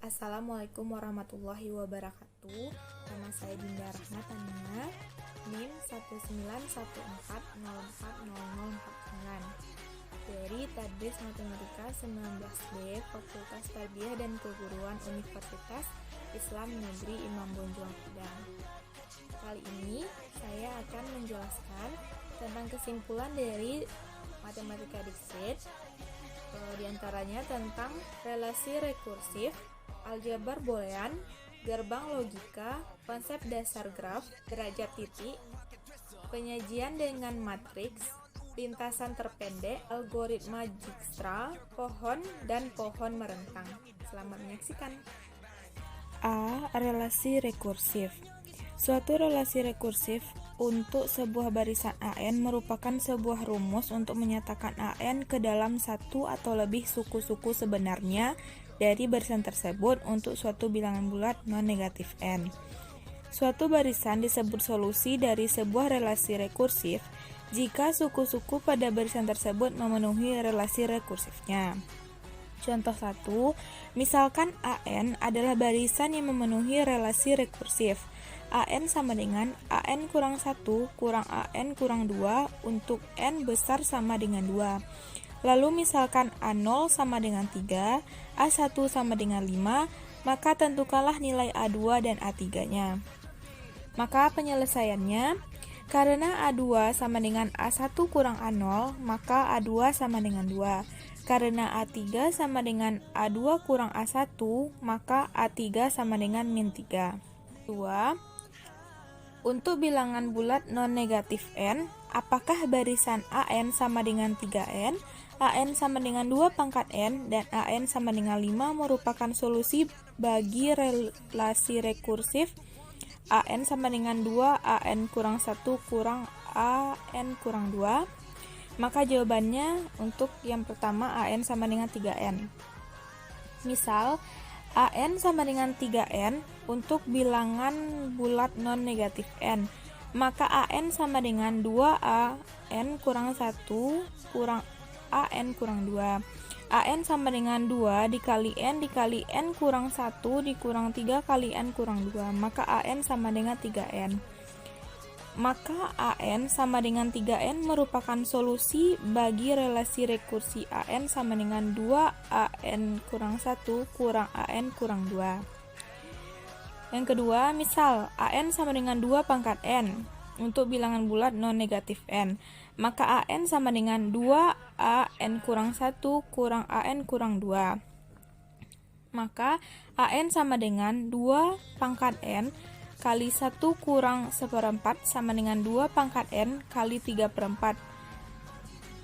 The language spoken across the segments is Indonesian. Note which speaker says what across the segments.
Speaker 1: Assalamualaikum warahmatullahi wabarakatuh. Nama saya Dinda Rahmatania, NIM 191404049 dari Tadris Matematika 19B Fakultas Tarbiyah dan Keguruan Universitas Islam Negeri Imam Bonjol Padang. Kali ini saya akan menjelaskan tentang kesimpulan dari Matematika Diksit, diantaranya tentang relasi rekursif, aljabar boolean, gerbang logika, konsep dasar graf, derajat titik, penyajian dengan matriks, lintasan terpendek, algoritma Dijkstra, pohon, dan pohon merentang. Selamat menyaksikan.
Speaker 2: A. Relasi rekursif. Suatu relasi rekursif untuk sebuah barisan AN merupakan sebuah rumus untuk menyatakan AN ke dalam satu atau lebih suku-suku sebenarnya dari barisan tersebut untuk suatu bilangan bulat non-negatif N. Suatu barisan disebut solusi dari sebuah relasi rekursif jika suku-suku pada barisan tersebut memenuhi relasi rekursifnya. Contoh 1, misalkan AN adalah barisan yang memenuhi relasi rekursif. AN sama dengan AN kurang 1 kurang AN kurang 2 untuk N besar sama dengan 2. Lalu misalkan A0 sama dengan 3, A1 sama dengan 5, maka tentukanlah nilai A2 dan A3-nya. Maka penyelesaiannya, karena A2 sama dengan A1 kurang A0, maka A2 sama dengan 2. Karena A3 sama dengan A2 kurang A1, maka A3 sama dengan min 3. 2. Untuk bilangan bulat non-negatif N, apakah barisan AN sama dengan 3N, AN sama dengan 2 pangkat N, dan AN sama dengan 5 merupakan solusi bagi relasi rekursif AN sama dengan 2, AN kurang 1 kurang AN kurang 2? Maka jawabannya untuk yang pertama AN sama dengan 3N. Misal, AN sama dengan 3N untuk bilangan bulat non-negatif N, maka AN sama dengan 2AN kurang 1 kurang AN kurang 2. AN sama dengan 2 dikali N kurang 1 dikurang 3 kali N kurang 2, maka AN sama dengan 3N. Maka AN sama dengan 3N merupakan solusi bagi relasi rekursi AN sama dengan 2AN kurang 1 kurang AN kurang 2. Yang kedua, misal AN sama dengan 2 pangkat N untuk bilangan bulat non-negatif N, maka AN sama dengan 2AN kurang 1 kurang AN kurang 2. Maka AN sama dengan 2 pangkat N kali 1 kurang 1/4 sama dengan 2 pangkat N kali 3/4.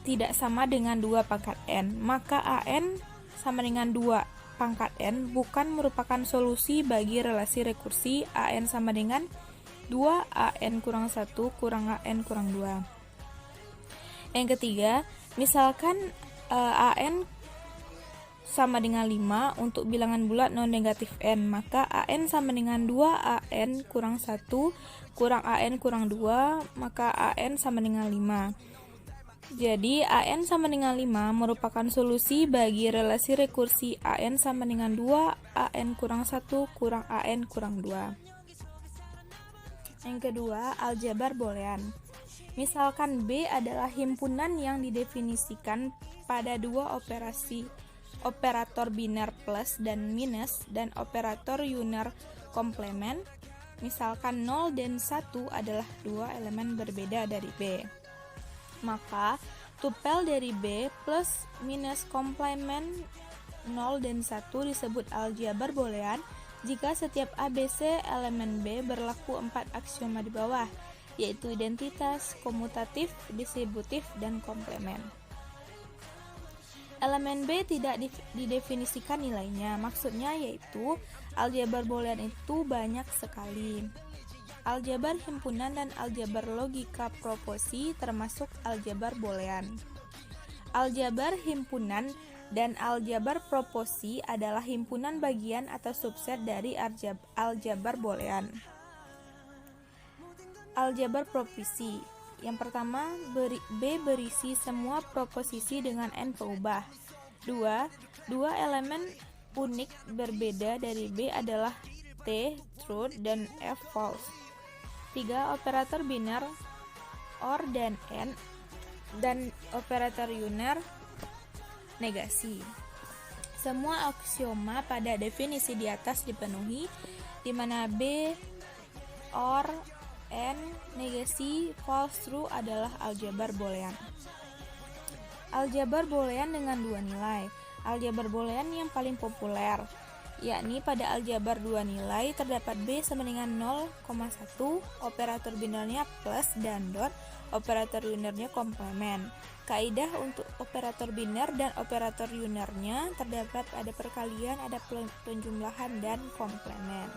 Speaker 2: Tidak sama dengan 2 pangkat N, maka AN sama dengan 2 pangkat N bukan merupakan solusi bagi relasi rekursi AN sama dengan 2AN kurang 1 kurang AN kurang 2. Yang ketiga, misalkan AN sama dengan 5 untuk bilangan bulat non-negatif N, maka AN sama dengan 2AN kurang 1 kurang AN kurang 2, maka AN sama dengan 5. Jadi AN sama dengan 5 merupakan solusi bagi relasi rekursi AN sama dengan 2AN kurang 1 kurang AN kurang 2. Yang kedua, aljabar boolean. Misalkan B adalah himpunan yang didefinisikan pada dua operasi, operator biner plus dan minus, dan operator unner komplement. Misalkan 0 dan 1 adalah dua elemen berbeda dari B. Maka tupel dari B plus minus komplement 0 dan 1 disebut aljabar boolean jika setiap ABC elemen B berlaku 4 aksioma di bawah, yaitu identitas, komutatif, distributif, dan komplement. Elemen B tidak didefinisikan nilainya, maksudnya yaitu aljabar boolean itu banyak sekali. Aljabar himpunan dan aljabar logika proposi termasuk aljabar boolean. Aljabar himpunan dan aljabar proposi adalah himpunan bagian atau subset dari aljabar boolean. Aljabar proposi. Yang pertama, B berisi semua proposisi dengan N peubah. 2. Dua elemen unik berbeda dari B adalah T true dan F false. 3. Operator biner OR dan AND dan operator unier negasi. Semua aksioma pada definisi di atas dipenuhi, di mana B, OR, AND, negasi, false, true adalah aljabar boolean. Aljabar boolean dengan dua nilai. Aljabar boolean yang paling populer, yakni pada aljabar dua nilai terdapat B sama dengan 0,1, operator binernya plus dan dot, operator uniernya komplement. Kaidah untuk operator biner dan operator uniernya terdapat pada perkalian, ada penjumlahan dan komplement.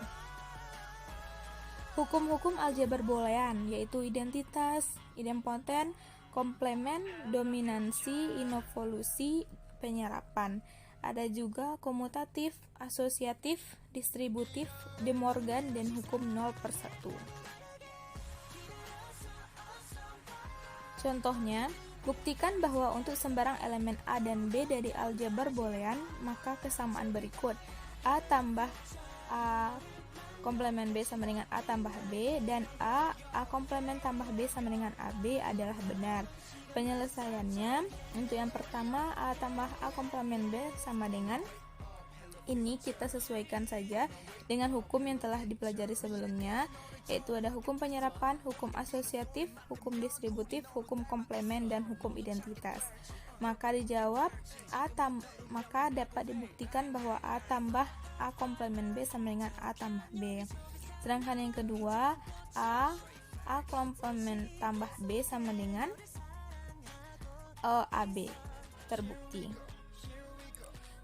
Speaker 2: Hukum-hukum aljabar boolean yaitu identitas, idempoten, komplement, dominansi, involusi, penyerapan. Ada juga komutatif, asosiatif, distributif, De Morgan, dan hukum 0/1. Contohnya, buktikan bahwa untuk sembarang elemen A dan B dari aljabar boolean, maka kesamaan berikut: A tambah A komplement B sama dengan A tambah B, dan A komplement tambah B sama dengan AB adalah benar. Penyelesaiannya, untuk yang pertama A tambah A komplement B sama dengan ini kita sesuaikan saja dengan hukum yang telah dipelajari sebelumnya, yaitu ada hukum penyerapan, hukum asosiatif, hukum distributif, hukum komplement, dan hukum identitas. Maka dijawab maka dapat dibuktikan bahwa A tambah A komplement B sama dengan A tambah B. Sedangkan yang kedua, A komplement tambah B sama dengan AB. Terbukti.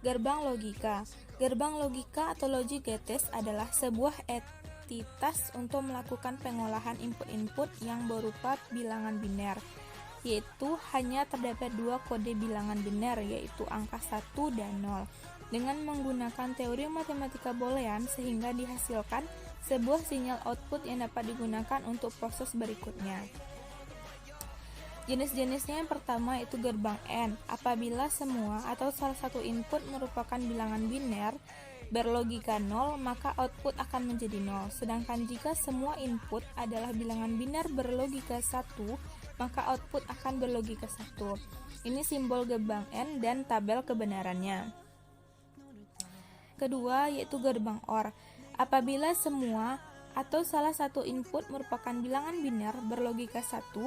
Speaker 2: Gerbang logika. Gerbang logika atau logic gates adalah sebuah entitas untuk melakukan pengolahan input-input yang berupa bilangan biner, yaitu hanya terdapat dua kode bilangan biner, yaitu angka 1 dan 0, dengan menggunakan teori matematika boolean sehingga dihasilkan sebuah sinyal output yang dapat digunakan untuk proses berikutnya. Jenis-jenisnya yang pertama itu gerbang AND. Apabila semua atau salah satu input merupakan bilangan biner berlogika 0, maka output akan menjadi 0. Sedangkan jika semua input adalah bilangan biner berlogika 1, maka output akan berlogika 1. Ini simbol gerbang AND dan tabel kebenarannya. Kedua yaitu gerbang OR. Apabila semua atau salah satu input merupakan bilangan biner berlogika 1,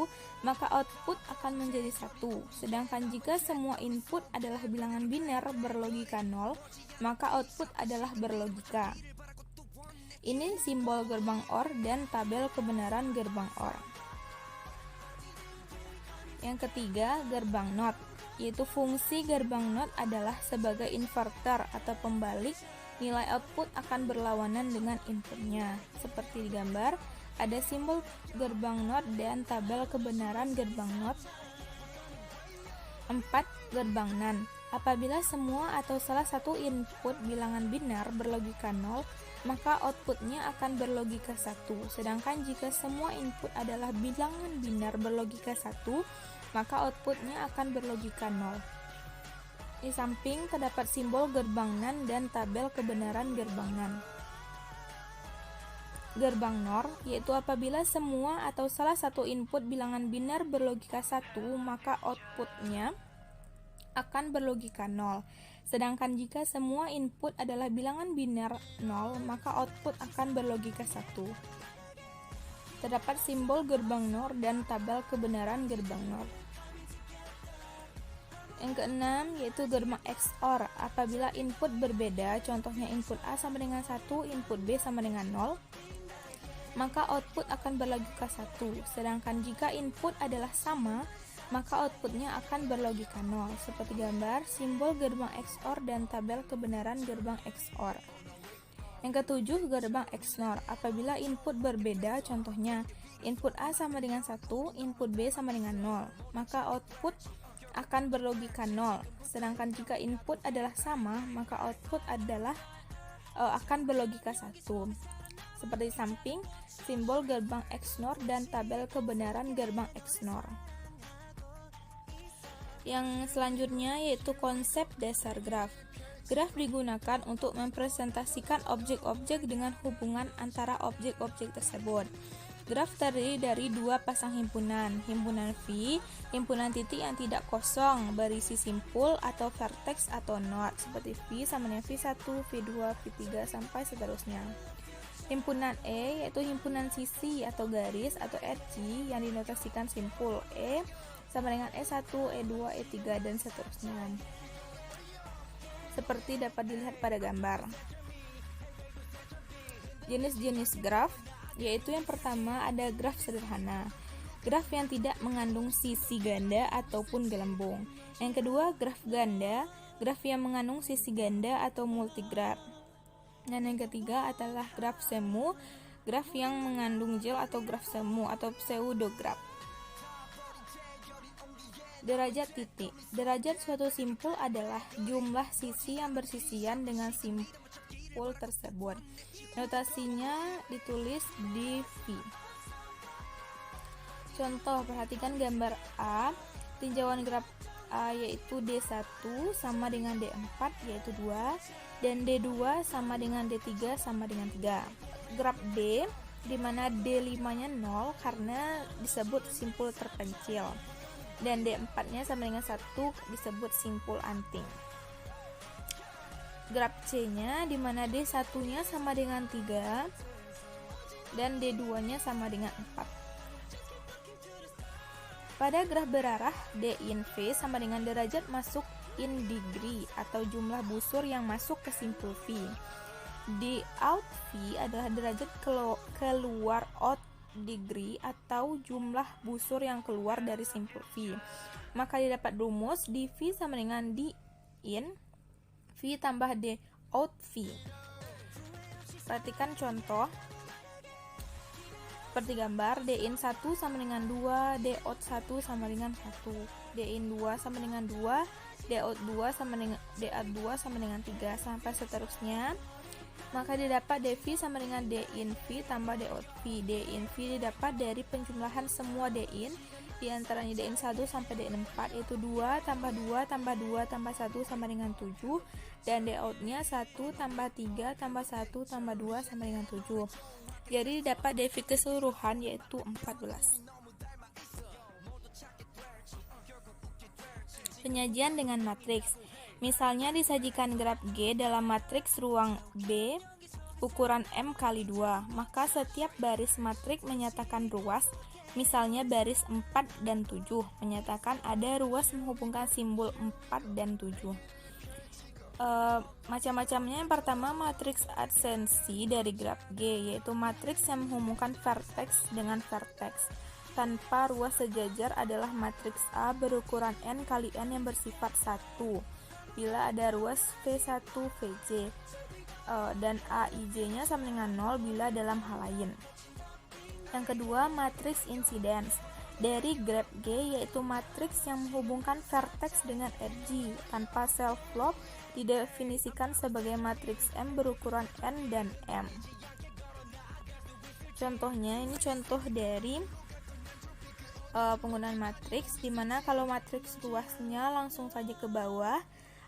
Speaker 2: maka output akan menjadi 1. Sedangkan jika semua input adalah bilangan biner berlogika 0, maka output adalah berlogika. Ini simbol gerbang OR dan tabel kebenaran gerbang OR. Yang ketiga, gerbang NOT, yaitu fungsi gerbang NOT adalah sebagai inverter atau pembalik. Nilai output akan berlawanan dengan inputnya. Seperti digambar, ada simbol gerbang NOT dan tabel kebenaran gerbang NOT. 4. Gerbang NAND. Apabila semua atau salah satu input bilangan biner berlogika 0, maka outputnya akan berlogika 1. Sedangkan jika semua input adalah bilangan biner berlogika 1, maka outputnya akan berlogika 0. Di samping terdapat simbol gerbang NAND dan tabel kebenaran gerbang NAND. Gerbang NOR, yaitu apabila semua atau salah satu input bilangan biner berlogika 1, maka outputnya akan berlogika 0. Sedangkan jika semua input adalah bilangan biner 0, maka output akan berlogika 1. Terdapat simbol gerbang NOR dan tabel kebenaran gerbang NOR. Yang keenam yaitu gerbang XOR. Apabila input berbeda, contohnya input A sama dengan 1, input B sama dengan 0, maka output akan berlogika 1. Sedangkan jika input adalah sama, maka outputnya akan berlogika 0. Seperti gambar, simbol gerbang XOR dan tabel kebenaran gerbang XOR. Yang ketujuh, gerbang XNOR. Apabila input berbeda, contohnya input A sama dengan 1, input B sama dengan 0, maka output akan berlogika 0. Sedangkan jika input adalah sama, maka output akan berlogika 1. Seperti samping, simbol gerbang XNOR dan tabel kebenaran gerbang XNOR. Yang selanjutnya yaitu konsep dasar graf. Graf digunakan untuk mempresentasikan objek-objek dengan hubungan antara objek-objek tersebut. Graf terdiri dari dua pasang himpunan V, himpunan titik yang tidak kosong, berisi simpul atau vertex atau node, seperti V sama dengan V1, V2, V3, sampai seterusnya. Himpunan E yaitu himpunan sisi atau garis atau edge yang dinotasikan simpul E sama dengan E1, E2, E3, dan seterusnya. Seperti dapat dilihat pada gambar. Jenis-jenis graf yaitu yang pertama ada graf sederhana, graf yang tidak mengandung sisi ganda ataupun gelembung. Yang kedua graf ganda, graf yang mengandung sisi ganda atau multigraf. Dan yang ketiga adalah graf semu, graf yang mengandung gel atau graf semu atau pseudograf. Derajat titik. Derajat suatu simpul adalah jumlah sisi yang bersisian dengan simpul tersebut. Notasinya ditulis di V. Contoh, perhatikan gambar A. Tinjauan graf A yaitu D1 sama dengan D4 yaitu 2, dan D2 sama dengan D3 sama dengan 3. Graf B di mana D5-nya 0 karena disebut simpul terpencil, dan D4-nya sama dengan 1 disebut simpul anting. Graf C-nya di mana D1-nya sama dengan 3 dan D2-nya sama dengan 4. Pada graf berarah, D in V sama dengan derajat masuk in degree atau jumlah busur yang masuk ke simpul V. D out V adalah derajat keluar out degree atau jumlah busur yang keluar dari simpul V. Maka didapat rumus di V sama dengan D in V tambah D out V. Perhatikan contoh seperti gambar. D in 1 sama dengan 2, D out 1 sama dengan 1, D in 2 sama dengan 2, D out 2 sama dengan D out 2 sama dengan 3, sampai seterusnya. Maka didapat dV sama dengan D in V tambah D out V. D in V didapat dari penjumlahan semua D in, diantaranya D in 1 sampai D in 4, yaitu 2 tambah 2 tambah 2 tambah 1 sama dengan 7, dan D out nya 1 tambah 3 tambah 1 tambah 2 sama dengan 7. Jadi didapat dV keseluruhan yaitu 14. Penyajian dengan matriks. Misalnya disajikan graf G dalam matriks ruang B ukuran M kali 2, maka setiap baris matriks menyatakan ruas, misalnya baris 4 dan 7, menyatakan ada ruas menghubungkan simbol 4 dan 7. Macam-macamnya. Yang pertama, matriks adsensi dari graf G, yaitu matriks yang menghubungkan vertex dengan vertex tanpa ruas sejajar adalah matriks A berukuran N kali N yang bersifat 1 bila ada ruas V1 VJ, dan AIJ-nya sama dengan 0 bila dalam hal lain. Yang kedua, matriks insidence dari graf G, yaitu matriks yang menghubungkan vertex dengan edge tanpa self loop, didefinisikan sebagai matriks M berukuran N dan M. Contohnya, ini contoh dari penggunaan matriks, dimana kalau matriks luasnya langsung saja ke bawah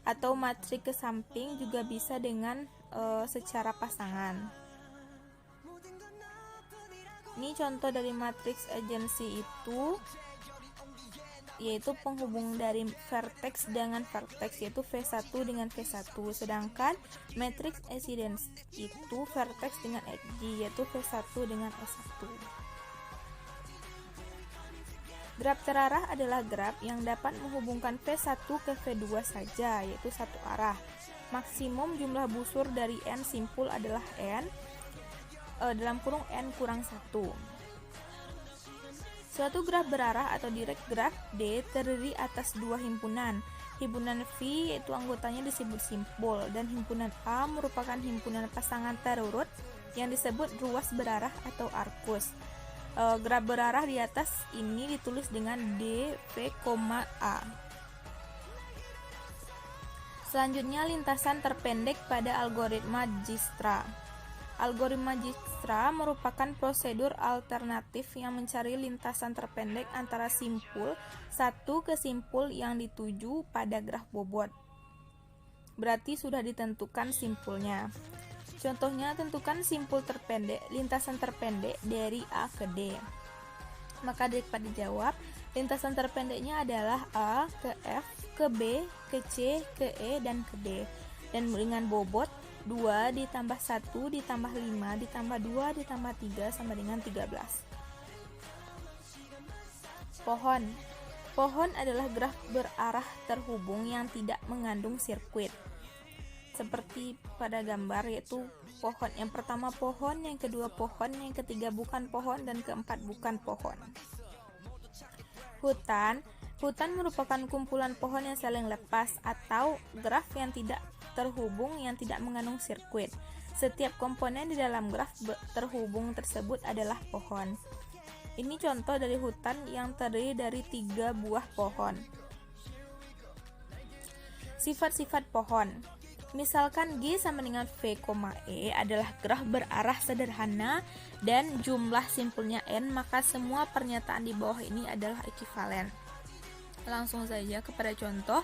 Speaker 2: atau matriks ke samping juga bisa dengan secara pasangan. Ini contoh dari matriks agensi itu, yaitu penghubung dari vertex dengan vertex, yaitu V1 dengan V1. Sedangkan matriks incidence itu vertex dengan edge, yaitu V1 dengan S1. Graf terarah adalah graf yang dapat menghubungkan V1 ke V2 saja, yaitu satu arah. Maksimum jumlah busur dari N simpul adalah N dalam kurung N kurang 1. Suatu graf berarah atau direct graf D terdiri atas dua himpunan. Himpunan V yaitu anggotanya disebut simpul, dan himpunan A merupakan himpunan pasangan terurut yang disebut ruas berarah atau arcus. Graf berarah di atas ini ditulis dengan D, V, A. Selanjutnya, lintasan terpendek pada algoritma Dijkstra. Algoritma Dijkstra merupakan prosedur alternatif yang mencari lintasan terpendek antara simpul satu ke simpul yang dituju pada graf bobot. berarti sudah ditentukan simpulnya. Contohnya, tentukan simpul terpendek, lintasan terpendek dari A ke D. Maka dapat dijawab, lintasan terpendeknya adalah A ke F, ke B, ke C, ke E, dan ke D. Dan dengan bobot 2 ditambah 1 ditambah 5 ditambah 2 ditambah 3 sama dengan 13. Pohon. Pohon adalah graf berarah terhubung yang tidak mengandung sirkuit. Seperti pada gambar, yaitu pohon. Yang pertama pohon, yang kedua pohon, yang ketiga bukan pohon, dan keempat bukan pohon. Hutan. Hutan merupakan kumpulan pohon yang saling lepas atau graf yang tidak terhubung yang tidak mengandung sirkuit. Setiap komponen di dalam graf terhubung tersebut adalah pohon. Ini contoh dari hutan yang terdiri dari 3 buah pohon. Sifat-sifat pohon. Misalkan G sama dengan V, E adalah graf berarah sederhana dan jumlah simpulnya N, maka semua pernyataan di bawah ini adalah ekivalen. Langsung saja kepada contoh.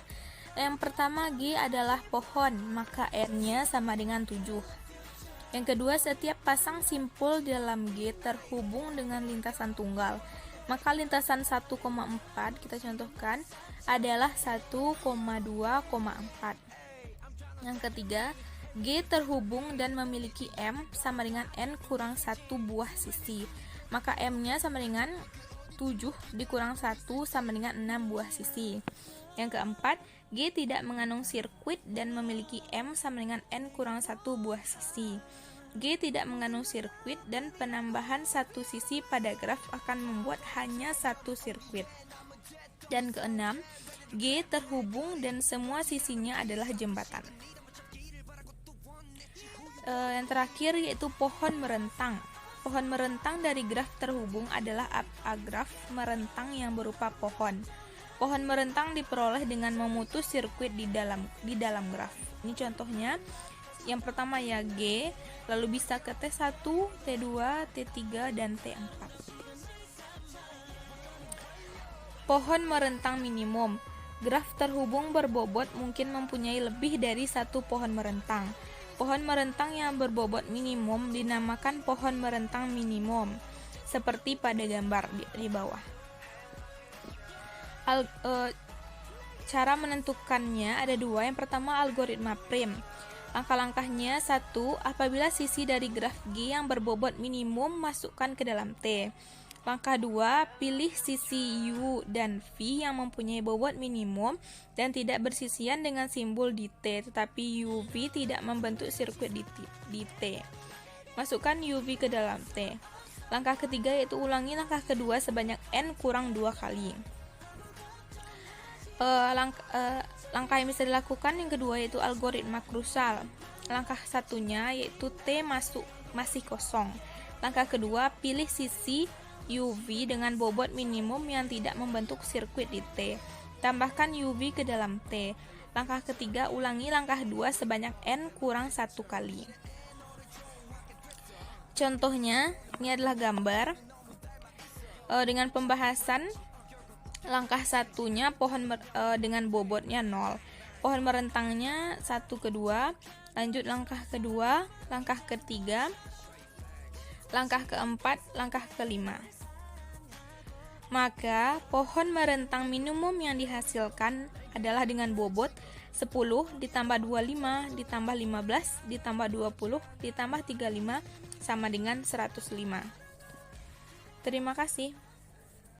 Speaker 2: Yang pertama, G adalah pohon, maka N-nya sama dengan 7. Yang kedua, setiap pasang simpul dalam G terhubung dengan lintasan tunggal. Maka lintasan 1,4 kita contohkan adalah 1,2,4. Yang ketiga, G terhubung dan memiliki M sama dengan N kurang 1 buah sisi. Maka M-nya sama dengan 7 dikurang 1 sama dengan 6 buah sisi. Yang keempat, G tidak mengandung sirkuit dan memiliki M sama dengan N kurang 1 buah sisi. G tidak mengandung sirkuit dan penambahan satu sisi pada graf akan membuat hanya satu sirkuit. Dan keenam, G terhubung dan semua sisinya adalah jembatan. Yang terakhir yaitu pohon merentang. Pohon merentang dari graf terhubung adalah agraf merentang yang berupa pohon. Pohon merentang diperoleh dengan memutus sirkuit di dalam graf. Ini contohnya. Yang pertama ya G, lalu bisa ke T1, T2, T3, dan T4. Pohon merentang minimum. Graf terhubung berbobot mungkin mempunyai lebih dari satu pohon merentang. Pohon merentang yang berbobot minimum dinamakan pohon merentang minimum, seperti pada gambar di bawah. Cara menentukannya ada dua. Yang pertama, algoritma prim. Langkah-langkahnya: 1. Apabila sisi dari graf G yang berbobot minimum, masukkan ke dalam T. Langkah 2. Pilih sisi U dan V yang mempunyai bobot minimum dan tidak bersisian dengan simbol di T, tetapi UV tidak membentuk sirkuit di T. Masukkan UV ke dalam T. Langkah ketiga yaitu ulangi langkah kedua sebanyak N kurang 2 kali. Langkah yang bisa dilakukan yang kedua yaitu algoritma krusal. Langkah satunya yaitu T masih kosong. Langkah kedua, pilih sisi UV dengan bobot minimum yang tidak membentuk sirkuit di T. Tambahkan UV ke dalam T. Langkah ketiga, ulangi langkah 2 sebanyak N kurang 1 kali. Contohnya, ini adalah gambar dengan pembahasan. Langkah satunya pohon dengan bobotnya 0. Pohon merentangnya 1 ke 2. Lanjut langkah kedua, langkah ketiga, langkah keempat, langkah kelima. Maka pohon merentang minimum yang dihasilkan adalah dengan bobot 10 ditambah 25 ditambah 15 ditambah 20 ditambah 35 sama dengan 105. Terima kasih.